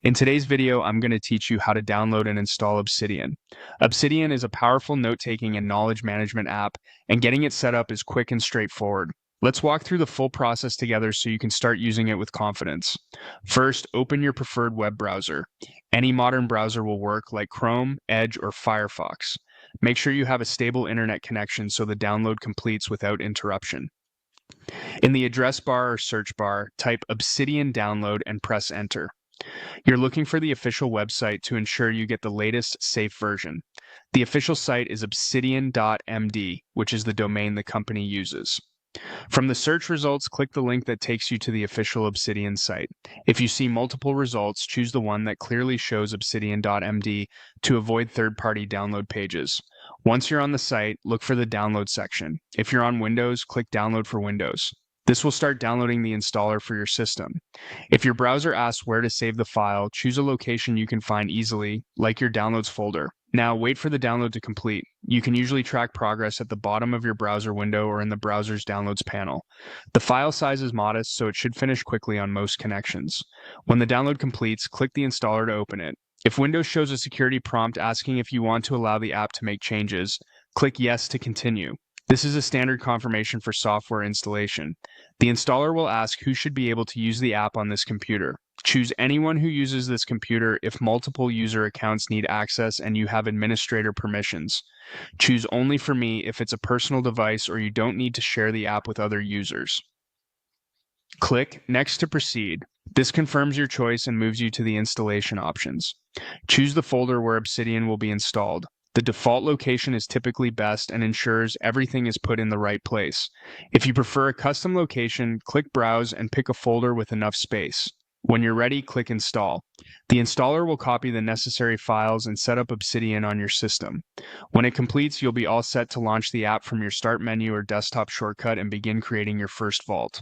In today's video, I'm going to teach you how to download and install Obsidian. Obsidian is a powerful note-taking and knowledge management app, and getting it set up is quick and straightforward. Let's walk through the full process together so you can start using it with confidence. First, open your preferred web browser. Any modern browser will work, like Chrome, Edge, or Firefox. Make sure you have a stable internet connection so the download completes without interruption. In the address bar or search bar, type Obsidian download and press enter. You're looking for the official website to ensure you get the latest, safe version. The official site is obsidian.md, which is the domain the company uses. From the search results, click the link that takes you to the official Obsidian site. If you see multiple results, choose the one that clearly shows obsidian.md to avoid third-party download pages. Once you're on the site, look for the download section. If you're on Windows, click Download for Windows. This will start downloading the installer for your system. If your browser asks where to save the file, choose a location you can find easily, like your Downloads folder. Now wait for the download to complete. You can usually track progress at the bottom of your browser window or in the browser's downloads panel. The file size is modest, so it should finish quickly on most connections. When the download completes, click the installer to open it. If Windows shows a security prompt asking if you want to allow the app to make changes, click Yes to continue. This is a standard confirmation for software installation. The installer will ask who should be able to use the app on this computer. Choose anyone who uses this computer if multiple user accounts need access and you have administrator permissions. Choose Only for Me if it's a personal device or you don't need to share the app with other users. Click Next to proceed. This confirms your choice and moves you to the installation options. Choose the folder where Obsidian will be installed. The default location is typically best and ensures everything is put in the right place. If you prefer a custom location, click Browse and pick a folder with enough space. When you're ready, click Install. The installer will copy the necessary files and set up Obsidian on your system. When it completes, you'll be all set to launch the app from your Start menu or desktop shortcut and begin creating your first vault.